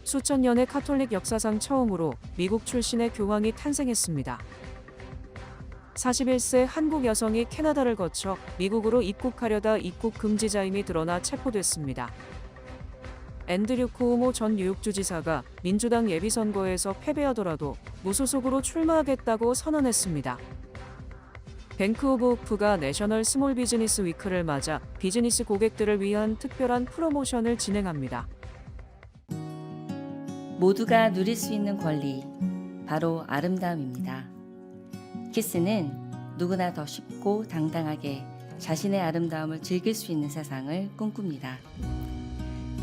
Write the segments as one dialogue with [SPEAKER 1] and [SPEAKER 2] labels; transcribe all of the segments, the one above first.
[SPEAKER 1] 수천 년의 카톨릭 역사상 처음으로 미국 출신의 교황이 탄생했습니다. 41세 한국 여성이 캐나다를 거쳐 미국으로 입국하려다 입국 금지자임이 드러나 체포됐습니다. 앤드류 쿠오모 전 뉴욕주지사가 민주당 예비선거에서 패배하더라도 무소속으로 출마하겠다고 선언했습니다. 뱅크 오브 호프가 내셔널 스몰 비즈니스 위크를 맞아 비즈니스 고객들을 위한 특별한 프로모션을 진행합니다.
[SPEAKER 2] 모두가 누릴 수 있는 권리, 바로 아름다움입니다. 키스는 누구나 더 쉽고 당당하게 자신의 아름다움을 즐길 수 있는 세상을 꿈꿉니다.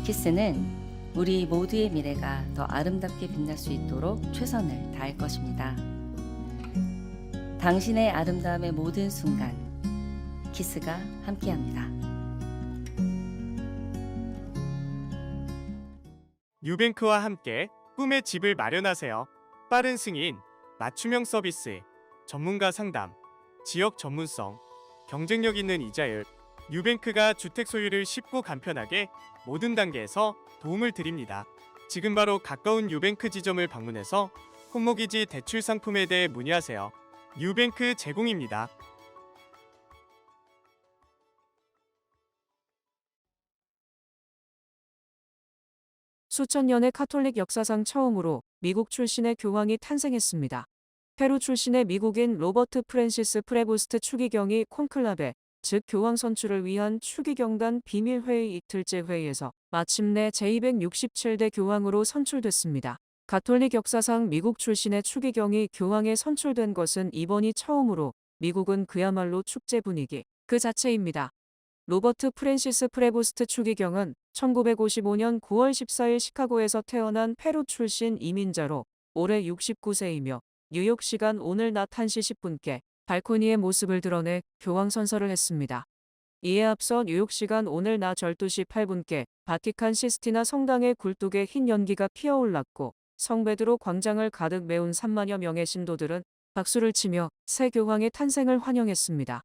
[SPEAKER 2] 키스는 우리 모두의 미래가 더 아름답게 빛날 수 있도록 최선을 다할 것입니다. 당신의 아름다움의 모든 순간, 키스가 함께합니다.
[SPEAKER 3] 뉴뱅크와 함께 꿈의 집을 마련하세요. 빠른 승인, 맞춤형 서비스, 전문가 상담, 지역 전문성, 경쟁력 있는 이자율. 뉴뱅크가 주택 소유를 쉽고 간편하게 모든 단계에서 도움을 드립니다. 지금 바로 가까운 뉴뱅크 지점을 방문해서 홈모기지 대출 상품에 대해 문의하세요. 뉴뱅크 제공입니다.
[SPEAKER 1] 수천 년의 카톨릭 역사상 처음으로 미국 출신의 교황이 탄생했습니다. 페루 출신의 미국인 로버트 프랜시스 프레보스트 추기경이 콘클라베, 즉 교황 선출을 위한 추기경단 비밀회의 이틀째 회의에서 마침내 제267대 교황으로 선출됐습니다. 가톨릭 역사상 미국 출신의 추기경이 교황에 선출된 것은 이번이 처음으로 미국은 그야말로 축제 분위기 그 자체입니다. 로버트 프랜시스 프레보스트 추기경은 1955년 9월 14일 시카고에서 태어난 페루 출신 이민자로 올해 69세이며 뉴욕 시간 오늘 낮 1시 10분께 발코니의 모습을 드러내 교황 선서를 했습니다. 이에 앞서 뉴욕 시간 오늘 낮 12시 8분께 바티칸 시스티나 성당의 굴뚝에 흰 연기가 피어올랐고 성베드로 광장을 가득 메운 3만여 명의 신도들은 박수를 치며 새 교황의 탄생을 환영했습니다.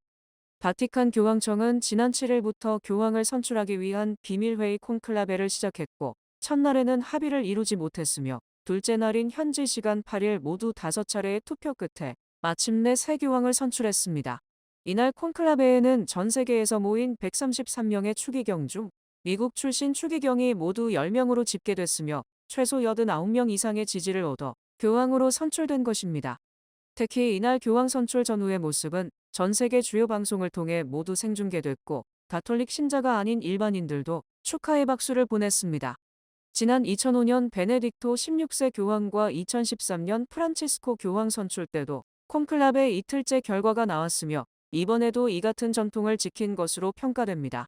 [SPEAKER 1] 바티칸 교황청은 지난 7일부터 교황을 선출하기 위한 비밀회의 콘클라베를 시작했고 첫날에는 합의를 이루지 못했으며 둘째 날인 현지 시간 8일 모두 5차례의 투표 끝에 마침내 새 교황을 선출했습니다. 이날 콘클라베에는 전 세계에서 모인 133명의 추기경 중 미국 출신 추기경이 모두 10명으로 집계됐으며 최소 89명 이상의 지지를 얻어 교황으로 선출된 것입니다. 특히 이날 교황 선출 전후의 모습은 전 세계 주요 방송을 통해 모두 생중계됐고 가톨릭 신자가 아닌 일반인들도 축하의 박수를 보냈습니다. 지난 2005년 베네딕토 16세 교황과 2013년 프란치스코 교황 선출 때도 콘클라베 이틀째 결과가 나왔으며 이번에도 이 같은 전통을 지킨 것으로 평가됩니다.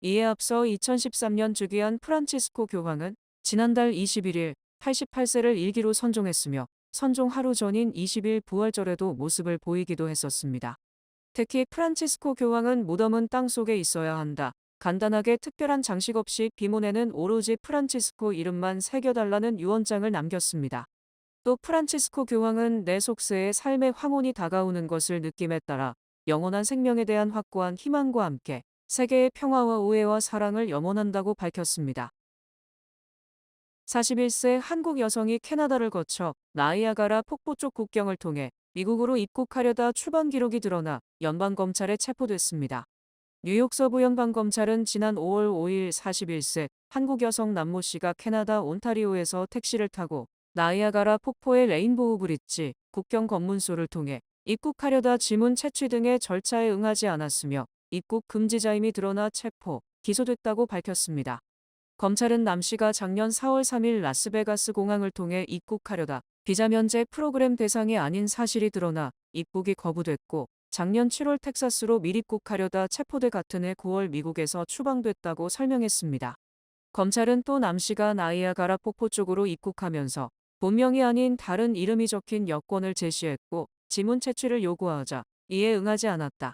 [SPEAKER 1] 이에 앞서 2013년 즉위한 프란치스코 교황은 지난달 21일 88세를 일기로 선종했으며 선종 하루 전인 20일 부활절에도 모습을 보이기도 했었습니다. 특히 프란치스코 교황은 무덤은 땅속에 있어야 한다. 간단하게 특별한 장식 없이 비문에는 오로지 프란치스코 이름만 새겨달라는 유언장을 남겼습니다. 또 프란치스코 교황은 내 속세에 삶의 황혼이 다가오는 것을 느낌에 따라 영원한 생명에 대한 확고한 희망과 함께 세계의 평화와 우애와 사랑을 염원한다고 밝혔습니다. 41세 한국 여성이 캐나다를 거쳐 나이아가라 폭포 쪽 국경을 통해 미국으로 입국하려다 추방 기록이 드러나 연방검찰에 체포됐습니다. 뉴욕 서부 연방검찰은 지난 5월 5일 41세 한국 여성 남모 씨가 캐나다 온타리오에서 택시를 타고 나이아가라 폭포의 레인보우 브릿지 국경 검문소를 통해 입국하려다 지문 채취 등의 절차에 응하지 않았으며 입국 금지자임이 드러나 체포, 기소됐다고 밝혔습니다. 검찰은 남 씨가 작년 4월 3일 라스베가스 공항을 통해 입국하려다 비자 면제 프로그램 대상이 아닌 사실이 드러나 입국이 거부됐고 작년 7월 텍사스로 밀입국하려다 체포돼 같은 해 9월 미국에서 추방됐다고 설명했습니다. 검찰은 또 남 씨가 나이아가라 폭포 쪽으로 입국하면서 본명이 아닌 다른 이름이 적힌 여권을 제시했고 지문 채취를 요구하자 이에 응하지 않았다.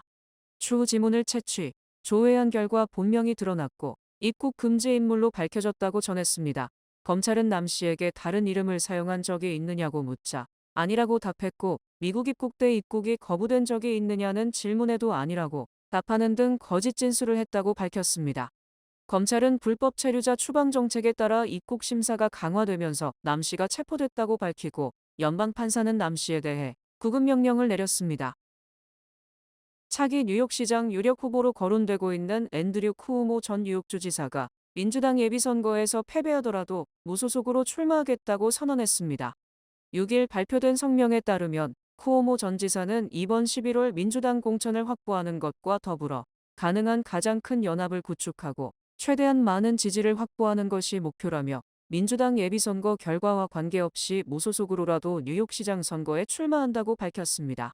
[SPEAKER 1] 추후 지문을 채취, 조회한 결과 본명이 드러났고 입국 금지 인물로 밝혀졌다고 전했습니다. 검찰은 남 씨에게 다른 이름을 사용한 적이 있느냐고 묻자 아니라고 답했고 미국 입국 때 입국이 거부된 적이 있느냐는 질문에도 아니라고 답하는 등 거짓 진술을 했다고 밝혔습니다. 검찰은 불법 체류자 추방 정책에 따라 입국 심사가 강화되면서 남 씨가 체포됐다고 밝히고 연방 판사는 남 씨에 대해 구금 명령을 내렸습니다. 차기 뉴욕시장 유력 후보로 거론되고 있는 앤드류 쿠오모 전 뉴욕주 지사가 민주당 예비선거에서 패배하더라도 무소속으로 출마하겠다고 선언했습니다. 6일 발표된 성명에 따르면 쿠오모 전 지사는 이번 11월 민주당 공천을 확보하는 것과 더불어 가능한 가장 큰 연합을 구축하고 최대한 많은 지지를 확보하는 것이 목표라며 민주당 예비선거 결과와 관계없이 무소속으로라도 뉴욕시장 선거에 출마한다고 밝혔습니다.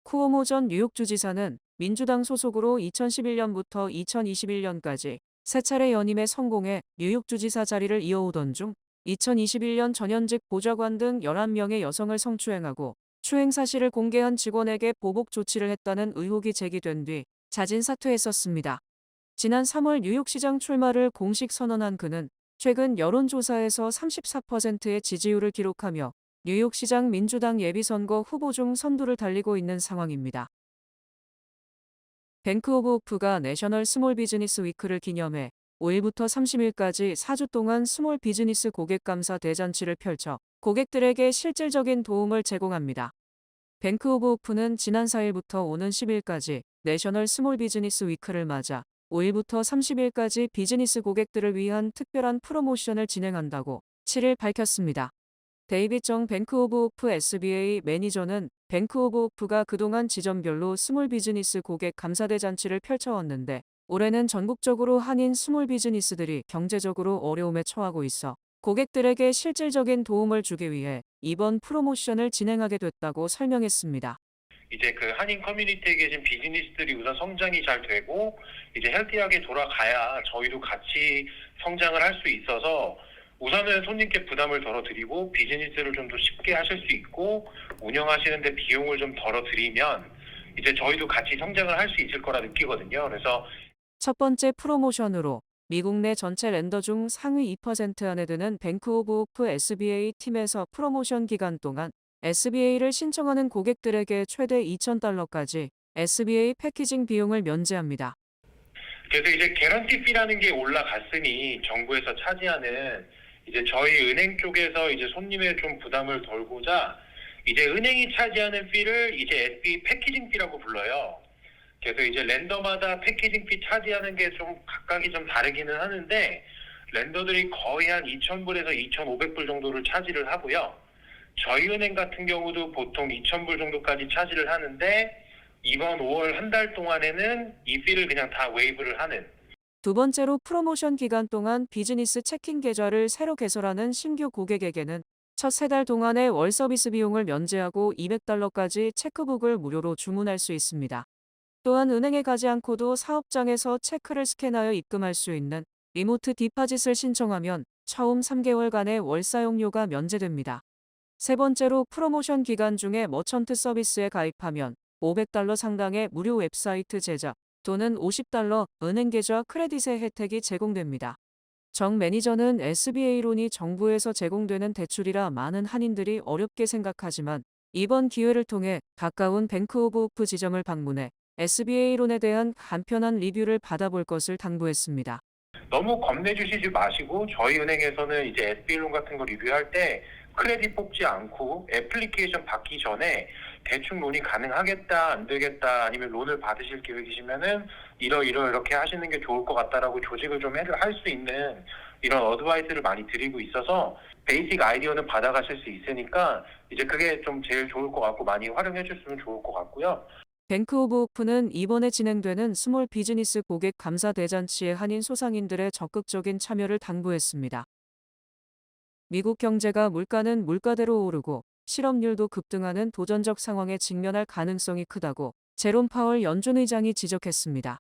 [SPEAKER 1] 쿠오모 전 뉴욕주지사는 민주당 소속으로 2011년부터 2021년까지 세 차례 연임에 성공해 뉴욕주지사 자리를 이어오던 중 2021년 전현직 보좌관 등 11명의 여성을 성추행하고 추행 사실을 공개한 직원에게 보복 조치를 했다는 의혹이 제기된 뒤 자진 사퇴했었습니다. 지난 3월 뉴욕시장 출마를 공식 선언한 그는 최근 여론조사에서 34%의 지지율을 기록하며 뉴욕시장 민주당 예비선거 후보 중 선두를 달리고 있는 상황입니다. 뱅크 오브 오프가 내셔널 스몰 비즈니스 위크를 기념해 5일부터 30일까지 4주 동안 스몰 비즈니스 고객 감사 대잔치를 펼쳐 고객들에게 실질적인 도움을 제공합니다. 뱅크 오브 오프는 지난 4일부터 오는 10일까지 내셔널 스몰 비즈니스 위크를 맞아 5일부터 30일까지 비즈니스 고객들을 위한 특별한 프로모션을 진행한다고 7일 밝혔습니다. 데이빗 정 뱅크 오브 오프 SBA 매니저는 뱅크 오브 오프가 그동안 지점별로 스몰 비즈니스 고객 감사대잔치를 펼쳐왔는데 올해는 전국적으로 한인 스몰 비즈니스들이 경제적으로 어려움에 처하고 있어 고객들에게 실질적인 도움을 주기 위해 이번 프로모션을 진행하게 됐다고 설명했습니다.
[SPEAKER 4] 이제 그 한인 커뮤니티에 계신 비즈니스들이 우선 성장이 잘 되고 이제 헬티하게 돌아가야 저희도 같이 성장을 할 수 있어서 우선은 손님께 부담을 덜어드리고 비즈니스를 좀 더 쉽게 하실 수 있고 운영하시는데 비용을 좀 덜어드리면 이제 저희도 같이 성장을 할 수 있을 거라 느끼거든요. 그래서
[SPEAKER 1] 첫 번째 프로모션으로 미국 내 전체 랜더 중 상위 2% 안에 드는 뱅크 오브 오프 SBA 팀에서 프로모션 기간 동안 SBA를 신청하는 고객들에게 최대 $2,000까지 SBA 패키징 비용을 면제합니다.
[SPEAKER 4] 그래서 이제 개런티 피라는 게 올라갔으니 정부에서 차지하는 이제 저희 은행 쪽에서 이제 손님의 좀 부담을 덜고자 이제 은행이 차지하는 피를 이제 SBA 패키징 피라고 불러요. 그래서 이제 랜더마다 패키징 피 차지하는 게 좀 각각이 좀 다르기는 하는데 랜더들이 거의 한 2,000불에서 2,500불 정도를 차지를 하고요. 저희 은행 같은 경우도 보통 2,000불 정도까지 차지를 하는데 이번 5월 한 달 동안에는 이 피를 그냥 다 웨이브를 하는.
[SPEAKER 1] 두 번째로 프로모션 기간 동안 비즈니스 체킹 계좌를 새로 개설하는 신규 고객에게는 첫 3달 동안의 월 서비스 비용을 면제하고 $200까지 체크북을 무료로 주문할 수 있습니다. 또한 은행에 가지 않고도 사업장에서 체크를 스캔하여 입금할 수 있는 리모트 디파짓을 신청하면 처음 3개월간의 월 사용료가 면제됩니다. 세 번째로 프로모션 기간 중에 머천트 서비스에 가입하면 $500 상당의 무료 웹사이트 제작 또는 $50 은행 계좌 크레딧의 혜택이 제공됩니다. 정 매니저는 SBA론이 정부에서 제공되는 대출이라 많은 한인들이 어렵게 생각하지만 이번 기회를 통해 가까운 뱅크 오브 오프 지점을 방문해 SBA론에 대한 간편한 리뷰를 받아볼 것을 당부했습니다.
[SPEAKER 4] 너무 겁내주시지 마시고 저희 은행에서는 이제 SBA론 같은 거 리뷰할 때 크레딧 뽑지 않고 애플리케이션 받기 전에 대충 론이 가능하겠다 안 되겠다 아니면 론을 받으실 계획이시면은 이렇게 하시는 게 좋을 것 같다라고 조직을 좀 할 수 있는 이런 어드바이스를 많이 드리고 있어서 베이직 아이디어는 받아가실 수 있으니까 이제 그게 좀 제일 좋을 것 같고 많이 활용해 주시면 좋을 것 같고요.
[SPEAKER 1] 뱅크 오브 오프는 이번에 진행되는 스몰 비즈니스 고객 감사 대잔치에 한인 소상인들의 적극적인 참여를 당부했습니다. 미국 경제가 물가는 물가대로 오르고 실업률도 급등하는 도전적 상황에 직면할 가능성이 크다고 제롬 파월 연준 의장이 지적했습니다.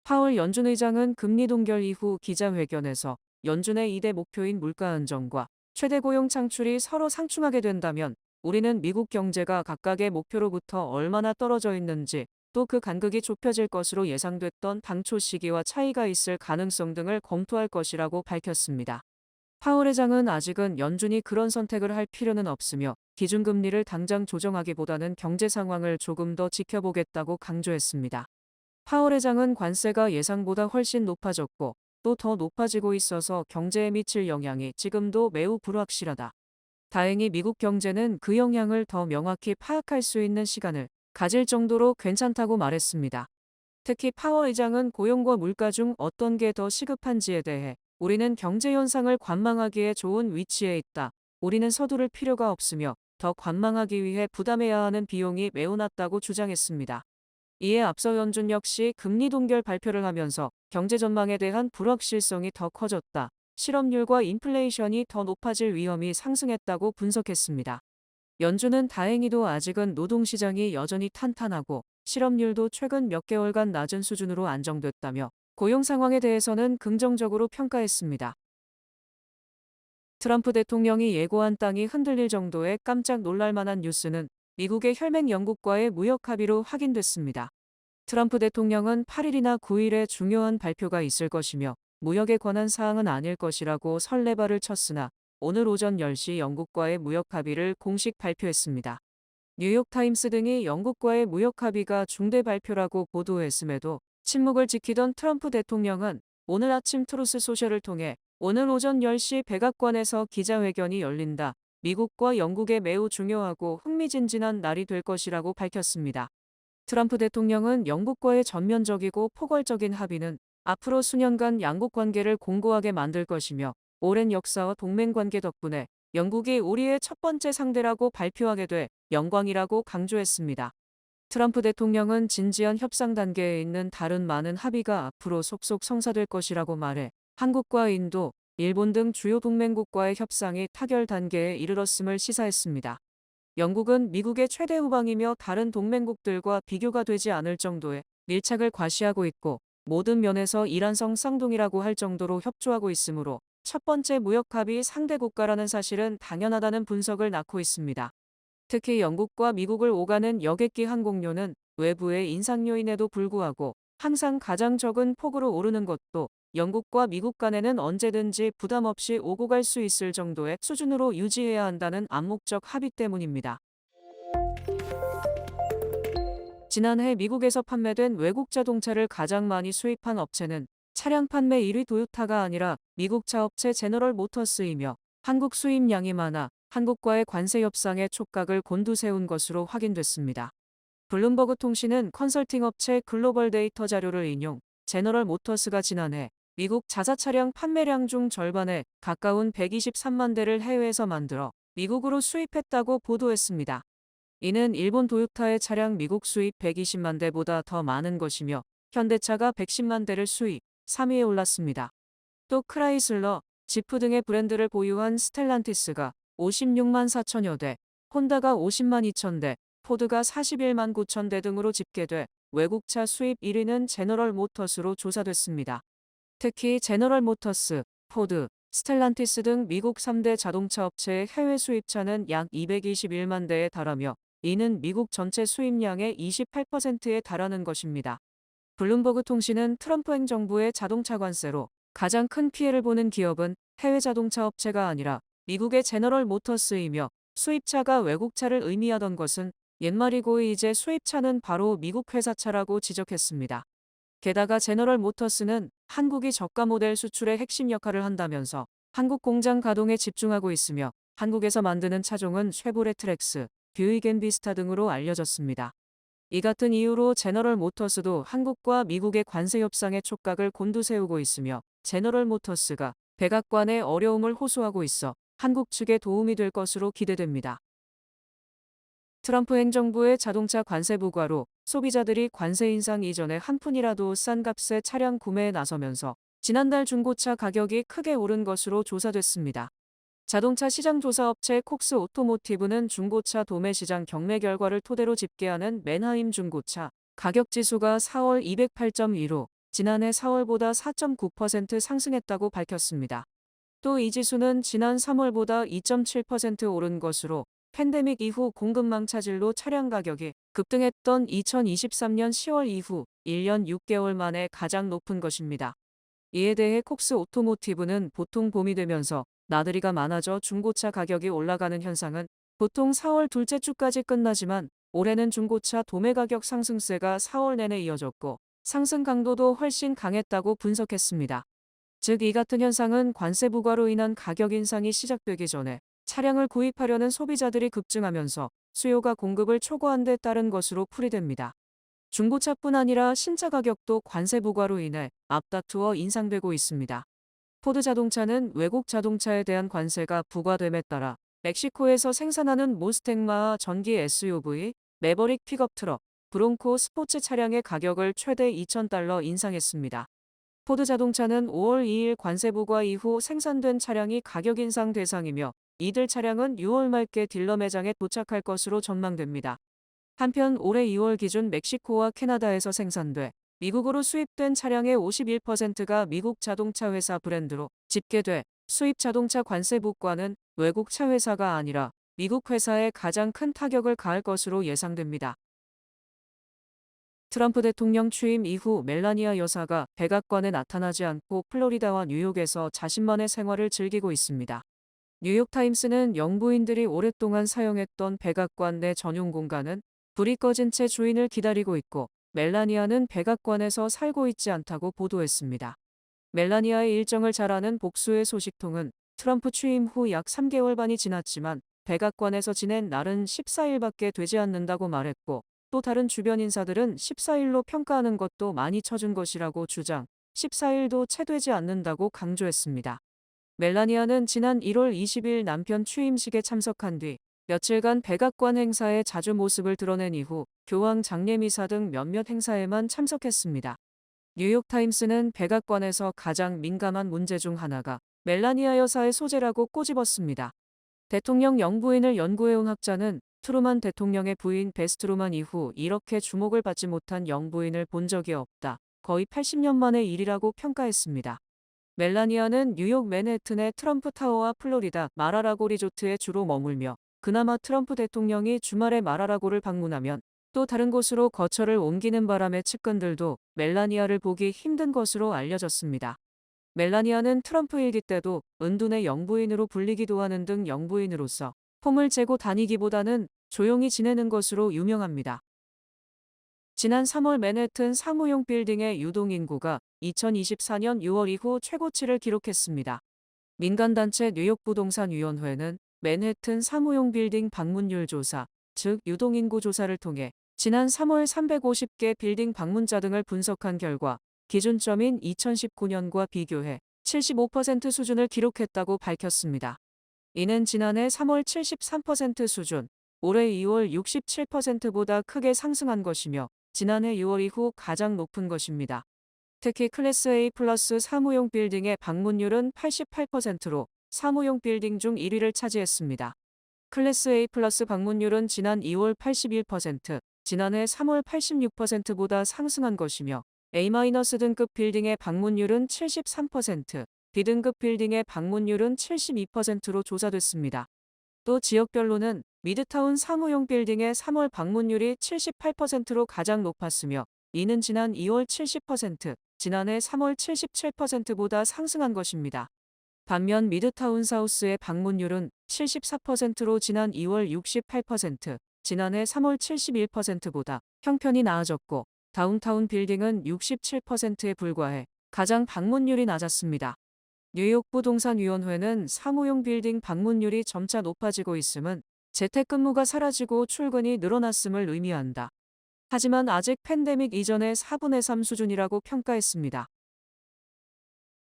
[SPEAKER 1] 파월 연준 의장은 금리 동결 이후 기자회견에서 연준의 2대 목표인 물가 안정과 최대 고용 창출이 서로 상충하게 된다면 우리는 미국 경제가 각각의 목표로부터 얼마나 떨어져 있는지 또 그 간극이 좁혀질 것으로 예상됐던 당초 시기와 차이가 있을 가능성 등을 검토할 것이라고 밝혔습니다. 파월 회장은 아직은 연준이 그런 선택을 할 필요는 없으며 기준금리를 당장 조정하기보다는 경제 상황을 조금 더 지켜보겠다고 강조했습니다. 파월 회장은 관세가 예상보다 훨씬 높아졌고 또 더 높아지고 있어서 경제에 미칠 영향이 지금도 매우 불확실하다. 다행히 미국 경제는 그 영향을 더 명확히 파악할 수 있는 시간을 가질 정도로 괜찮다고 말했습니다. 특히 파월 의장은 고용과 물가 중 어떤 게 더 시급한지에 대해 우리는 경제 현상을 관망하기에 좋은 위치에 있다. 우리는 서두를 필요가 없으며 더 관망하기 위해 부담해야 하는 비용이 매우 낮다고 주장했습니다. 이에 앞서 연준 역시 금리 동결 발표를 하면서 경제 전망에 대한 불확실성이 더 커졌다. 실업률과 인플레이션이 더 높아질 위험이 상승했다고 분석했습니다. 연준은 다행히도 아직은 노동시장이 여전히 탄탄하고 실업률도 최근 몇 개월간 낮은 수준으로 안정됐다며 고용 상황에 대해서는 긍정적으로 평가했습니다. 트럼프 대통령이 예고한 땅이 흔들릴 정도의 깜짝 놀랄만한 뉴스는 미국의 혈맹 영국과의 무역 합의로 확인됐습니다. 트럼프 대통령은 8일이나 9일에 중요한 발표가 있을 것이며 무역에 관한 사항은 아닐 것이라고 설레발을 쳤으나 오늘 오전 10시 영국과의 무역 합의를 공식 발표했습니다. 뉴욕타임스 등이 영국과의 무역 합의가 중대 발표라고 보도했음에도 침묵을 지키던 트럼프 대통령은 오늘 아침 트루스 소셜을 통해 오늘 오전 10시 백악관에서 기자회견이 열린다. 미국과 영국에 매우 중요하고 흥미진진한 날이 될 것이라고 밝혔습니다. 트럼프 대통령은 영국과의 전면적이고 포괄적인 합의는 앞으로 수년간 양국 관계를 공고하게 만들 것이며 오랜 역사와 동맹 관계 덕분에 영국이 우리의 첫 번째 상대라고 발표하게 돼 영광이라고 강조했습니다. 트럼프 대통령은 진지한 협상 단계에 있는 다른 많은 합의가 앞으로 속속 성사될 것이라고 말해 한국과 인도, 일본 등 주요 동맹국과의 협상이 타결 단계에 이르렀음을 시사했습니다. 영국은 미국의 최대 후방이며 다른 동맹국들과 비교가 되지 않을 정도의 밀착을 과시하고 있고 모든 면에서 이란성 쌍둥이라고 할 정도로 협조하고 있으므로 첫 번째 무역 합의 상대 국가라는 사실은 당연하다는 분석을 낳고 있습니다. 특히 영국과 미국을 오가는 여객기 항공료는 외부의 인상 요인에도 불구하고 항상 가장 적은 폭으로 오르는 것도 영국과 미국 간에는 언제든지 부담 없이 오고 갈 수 있을 정도의 수준으로 유지해야 한다는 암묵적 합의 때문입니다. 지난해 미국에서 판매된 외국 자동차를 가장 많이 수입한 업체는 차량 판매 1위 도요타가 아니라 미국 차 업체 제너럴 모터스이며 한국 수입량이 많아 한국과의 관세 협상에 촉각을 곤두세운 것으로 확인됐습니다. 블룸버그 통신은 컨설팅 업체 글로벌 데이터 자료를 인용, 제너럴 모터스가 지난해 미국 자사 차량 판매량 중 절반에 가까운 123만 대를 해외에서 만들어 미국으로 수입했다고 보도했습니다. 이는 일본 도요타의 차량 미국 수입 120만 대보다 더 많은 것이며 현대차가 110만 대를 수입 3위에 올랐습니다. 또 크라이슬러, 지프 등의 브랜드를 보유한 스텔란티스가 56만 4천여 대, 혼다가 50만 2천 대, 포드가 41만 9천 대 등으로 집계돼 외국차 수입 1위는 제너럴 모터스로 조사됐습니다. 특히 제너럴 모터스, 포드, 스텔란티스 등 미국 3대 자동차 업체의 해외 수입차는 약 221만 대에 달하며 이는 미국 전체 수입량의 28%에 달하는 것입니다. 블룸버그 통신은 트럼프 행정부의 자동차 관세로 가장 큰 피해를 보는 기업은 해외 자동차 업체가 아니라 미국의 제너럴 모터스이며 수입차가 외국차를 의미하던 것은 옛말이고 이제 수입차는 바로 미국 회사차라고 지적했습니다. 게다가 제너럴 모터스는 한국이 저가 모델 수출의 핵심 역할을 한다면서 한국 공장 가동에 집중하고 있으며 한국에서 만드는 차종은 쉐보레 트렉스, 뷰익 앤 비스타 등으로 알려졌습니다. 이 같은 이유로 제너럴 모터스도 한국과 미국의 관세 협상에 촉각을 곤두세우고 있으며 제너럴 모터스가 백악관의 어려움을 호소하고 있어 한국 측에 도움이 될 것으로 기대됩니다. 트럼프 행정부의 자동차 관세 부과로 소비자들이 관세 인상 이전에 한 푼이라도 싼 값에 차량 구매에 나서면서 지난달 중고차 가격이 크게 오른 것으로 조사됐습니다. 자동차 시장 조사 업체 콕스 오토모티브는 중고차 도매 시장 경매 결과를 토대로 집계하는 맨하임 중고차 가격 지수가 4월 208.2로 지난해 4월보다 4.9% 상승했다고 밝혔습니다. 또 이 지수는 지난 3월보다 2.7% 오른 것으로 팬데믹 이후 공급망 차질로 차량 가격이 급등했던 2023년 10월 이후 1년 6개월 만에 가장 높은 것입니다. 이에 대해 콕스 오토모티브는 보통 봄이 되면서 나들이가 많아져 중고차 가격이 올라가는 현상은 보통 4월 둘째 주까지 끝나지만 올해는 중고차 도매 가격 상승세가 4월 내내 이어졌고 상승 강도도 훨씬 강했다고 분석했습니다. 즉, 이 같은 현상은 관세 부과로 인한 가격 인상이 시작되기 전에 차량을 구입하려는 소비자들이 급증하면서 수요가 공급을 초과한 데 따른 것으로 풀이됩니다. 중고차뿐 아니라 신차 가격도 관세 부과로 인해 앞다투어 인상되고 있습니다. 포드 자동차는 외국 자동차에 대한 관세가 부과됨에 따라 멕시코에서 생산하는 무스탱 마하 전기 SUV, 매버릭 픽업 트럭, 브론코 스포츠 차량의 가격을 최대 $2,000 인상했습니다. 포드 자동차는 5월 2일 관세 부과 이후 생산된 차량이 가격 인상 대상이며 이들 차량은 6월 말께 딜러 매장에 도착할 것으로 전망됩니다. 한편 올해 2월 기준 멕시코와 캐나다에서 생산돼 미국으로 수입된 차량의 51%가 미국 자동차 회사 브랜드로 집계돼 수입 자동차 관세 부과는 외국 차 회사가 아니라 미국 회사에 가장 큰 타격을 가할 것으로 예상됩니다. 트럼프 대통령 취임 이후 멜라니아 여사가 백악관에 나타나지 않고 플로리다와 뉴욕에서 자신만의 생활을 즐기고 있습니다. 뉴욕타임스는 영부인들이 오랫동안 사용했던 백악관 내 전용 공간은 불이 꺼진 채 주인을 기다리고 있고 멜라니아는 백악관에서 살고 있지 않다고 보도했습니다. 멜라니아의 일정을 잘 아는 복수의 소식통은 트럼프 취임 후 약 3개월 반이 지났지만 백악관에서 지낸 날은 14일밖에 되지 않는다고 말했고, 또 다른 주변 인사들은 14일로 평가하는 것도 많이 쳐준 것이라고 주장, 14일도 채 되지 않는다고 강조했습니다. 멜라니아는 지난 1월 20일 남편 취임식에 참석한 뒤 며칠간 백악관 행사에 자주 모습을 드러낸 이후 교황 장례미사 등 몇몇 행사에만 참석했습니다. 뉴욕타임스는 백악관에서 가장 민감한 문제 중 하나가 멜라니아 여사의 소재라고 꼬집었습니다. 대통령 영부인을 연구해온 학자는 트루만 대통령의 부인 베스 트루만 이후 이렇게 주목을 받지 못한 영부인을 본 적이 없다. 거의 80년 만의 일이라고 평가했습니다. 멜라니아는 뉴욕 맨해튼의 트럼프 타워와 플로리다 마라라고 리조트에 주로 머물며 그나마 트럼프 대통령이 주말에 마라라고를 방문하면 또 다른 곳으로 거처를 옮기는 바람에 측근들도 멜라니아를 보기 힘든 것으로 알려졌습니다. 멜라니아는 트럼프 일기 때도 은둔의 영부인으로 불리기도 하는 등 영부인으로서 폼을 재고 다니기보다는 조용히 지내는 것으로 유명합니다. 지난 3월 맨해튼 사무용 빌딩의 유동인구가 2024년 6월 이후 최고치를 기록했습니다. 민간단체 뉴욕부동산위원회는 맨해튼 사무용 빌딩 방문율 조사, 즉 유동인구 조사를 통해 지난 3월 350개 빌딩 방문자 등을 분석한 결과 기준점인 2019년과 비교해 75% 수준을 기록했다고 밝혔습니다. 이는 지난해 3월 73% 수준, 올해 2월 67%보다 크게 상승한 것이며 지난해 6월 이후 가장 높은 것입니다. 특히 클래스 A 플러스 사무용 빌딩의 방문율은 88%로 사무용 빌딩 중 1위를 차지했습니다. 클래스 A 플러스 방문율은 지난 2월 81%, 지난해 3월 86%보다 상승한 것이며 A-등급 빌딩의 방문율은 73%, B등급 빌딩의 방문율은 72%로 조사됐습니다. 또 지역별로는 미드타운 사무용 빌딩의 3월 방문율이 78%로 가장 높았으며 이는 지난 2월 70%, 지난해 3월 77%보다 상승한 것입니다. 반면 미드타운 사우스의 방문율은 74%로 지난 2월 68%, 지난해 3월 71%보다 형편이 나아졌고 다운타운 빌딩은 67%에 불과해 가장 방문율이 낮았습니다. 뉴욕 부동산위원회는 사무용 빌딩 방문율이 점차 높아지고 있음은 재택근무가 사라지고 출근이 늘어났음을 의미한다. 하지만 아직 팬데믹 이전의 4분의 3 수준이라고 평가했습니다.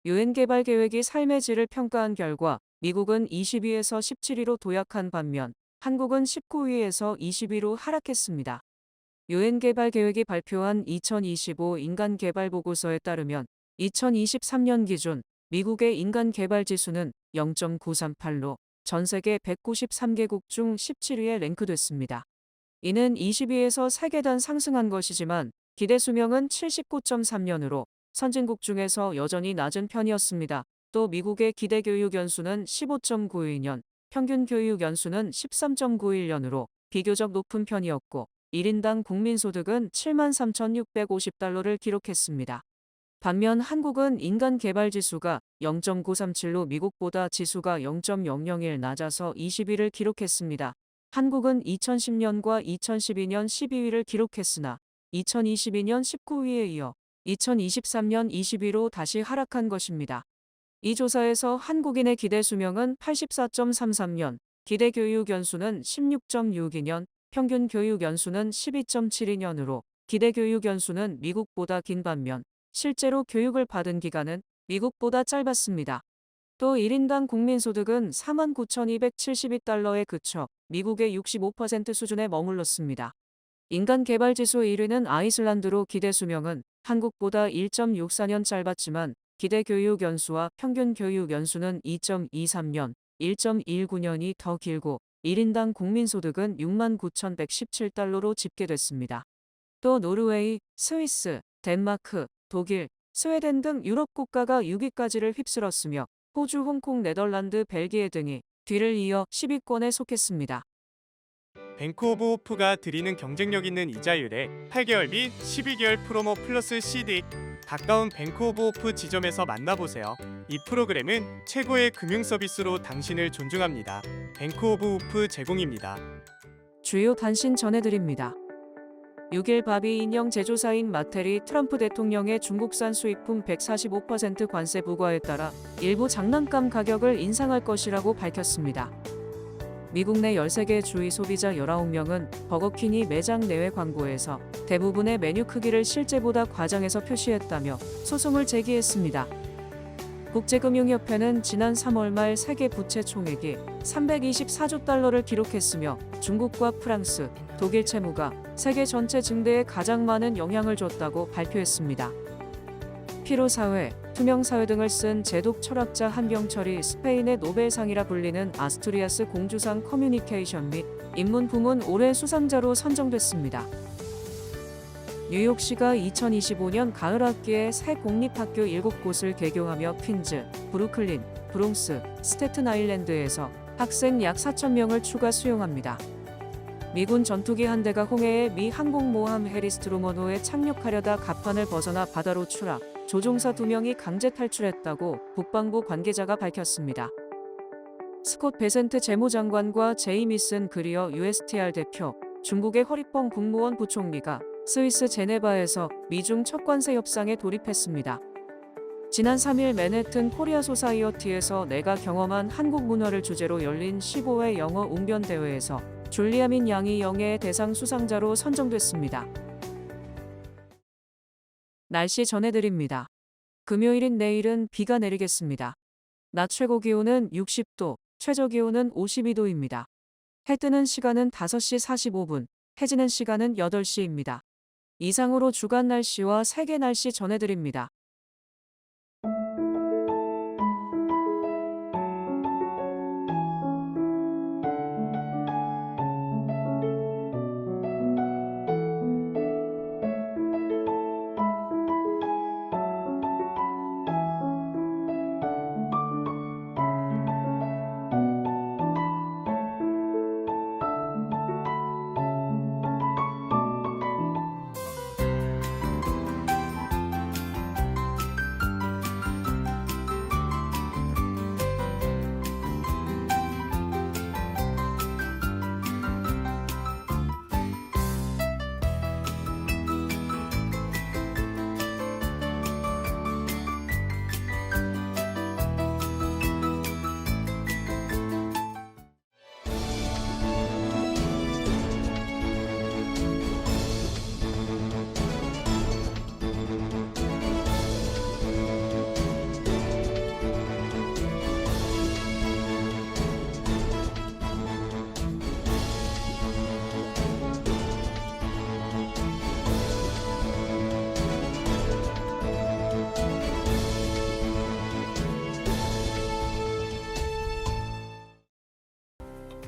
[SPEAKER 1] 유엔 개발 계획이 삶의 질을 평가한 결과 미국은 20위에서 17위로 도약한 반면 한국은 19위에서 20위로 하락했습니다. 유엔 개발 계획이 발표한 2025 인간 개발 보고서에 따르면 2023년 기준 미국의 인간 개발 지수는 0.938로 전 세계 193개국 중 17위에 랭크됐습니다. 이는 20위에서 3계단 상승한 것이지만 기대 수명은 79.3년으로 선진국 중에서 여전히 낮은 편이었습니다. 또 미국의 기대 교육 연수는 15.92년, 평균 교육 연수는 13.91년으로 비교적 높은 편이었고 1인당 국민소득은 73,650달러를 기록했습니다. 반면 한국은 인간 개발 지수가 0.937로 미국보다 지수가 0.001 낮아서 20위를 기록했습니다. 한국은 2010년과 2012년 12위를 기록했으나 2022년 19위에 이어 2023년 20위로 다시 하락한 것입니다. 이 조사에서 한국인의 기대 수명은 84.33년, 기대 교육 연수는 16.62년, 평균 교육 연수는 12.72년으로 기대 교육 연수는 미국보다 긴 반면 실제로 교육을 받은 기간은 미국보다 짧았습니다. 또 1인당 국민소득은 49,272달러에 그쳐 미국의 65% 수준에 머물렀습니다. 인간개발지수 1위는 아이슬란드로 기대 수명은 한국보다 1.64년 짧았지만 기대 교육 연수와 평균 교육 연수는 2.23년, 1.19년이 더 길고 1인당 국민소득은 69,117달러로 집계됐습니다. 또 노르웨이, 스위스, 덴마크, 독일, 스웨덴 등 유럽 국가가 6위까지를 휩쓸었으며 호주, 홍콩, 네덜란드, 벨기에 등이 뒤를 이어 10위권에 속했습니다.
[SPEAKER 3] 뱅크 오브 호프가 드리는 경쟁력 있는 이자율에 8개월 및 12개월 프로모 플러스 CD 가까운 뱅크 오브 호프 지점에서 만나보세요. 이 프로그램은 최고의 금융 서비스로 당신을 존중합니다. 뱅크 오브 호프 제공입니다.
[SPEAKER 1] 주요 단신 전해드립니다. 6일 바비 인형 제조사인 마텔이 트럼프 대통령의 중국산 수입품 145% 관세 부과에 따라 일부 장난감 가격을 인상할 것이라고 밝혔습니다. 미국 내 13개 주의 소비자 19명은 버거킹이 매장 내외 광고에서 대부분의 메뉴 크기를 실제보다 과장해서 표시했다며 소송을 제기했습니다. 국제금융협회는 지난 3월 말 세계 부채 총액이 324조 달러를 기록했으며 중국과 프랑스, 독일 채무가 세계 전체 증대에 가장 많은 영향을 줬다고 발표했습니다. 피로사회, 투명사회 등을 쓴 제독 철학자 한병철이 스페인의 노벨상이라 불리는 아스투리아스 공주상 커뮤니케이션 및 인문 부문 올해 수상자로 선정됐습니다. 뉴욕시가 2025년 가을 학기에 새 공립학교 7곳을 개교하며 퀸즈, 브루클린, 브롱스, 스태튼 아일랜드에서 학생 약 4,000명을 추가 수용합니다. 미군 전투기 한 대가 홍해의 미 항공모함 해리스 트루먼호에 착륙하려다 갑판을 벗어나 바다로 추락, 조종사 2명이 강제 탈출했다고 국방부 관계자가 밝혔습니다. 스콧 베센트 재무장관과 제이미슨 그리어 USTR 대표, 중국의 허리뻥 국무원 부총리가 스위스 제네바에서 미중 첫 관세 협상에 돌입했습니다. 지난 3일 맨해튼 코리아 소사이어티에서 내가 경험한 한국 문화를 주제로 열린 15회 영어 웅변 대회에서 줄리아 민 양이 영예의 대상 수상자로 선정됐습니다. 날씨 전해드립니다. 금요일인 내일은 비가 내리겠습니다. 낮 최고 기온은 60도, 최저 기온은 52도입니다. 해 뜨는 시간은 5시 45분, 해지는 시간은 8시입니다. 이상으로 주간 날씨와 세계 날씨 전해드립니다.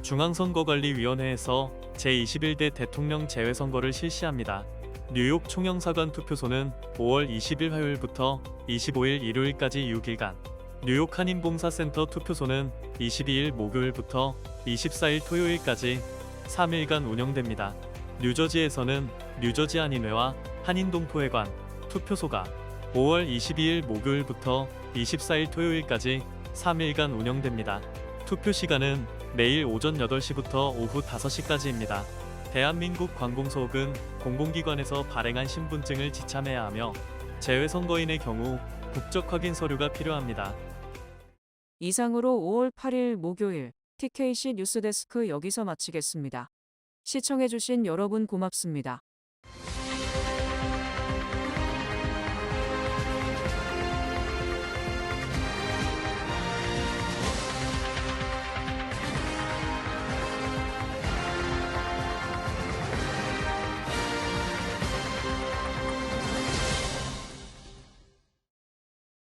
[SPEAKER 5] 중앙선거관리위원회에서 제21대 대통령 재외선거를 실시합니다. 뉴욕 총영사관 투표소는 5월 20일 화요일부터 25일 일요일까지 6일간, 뉴욕 한인봉사센터 투표소는 22일 목요일부터 24일 토요일까지 3일간 운영됩니다. 뉴저지에서는 뉴저지 한인회와 한인동포회관 투표소가 5월 22일 목요일부터 24일 토요일까지 3일간 운영됩니다. 투표 시간은 매일 오전 8시부터 오후 5시까지입니다. 대한민국 관공서욱은 공공기관에서 발행한 신분증을 지참해야 하며 재외선거인의 경우 국적 확인 서류가 필요합니다.
[SPEAKER 1] 이상으로 5월 8일 목요일 TKC 뉴스데스크 여기서 마치겠습니다. 시청해주신 여러분 고맙습니다.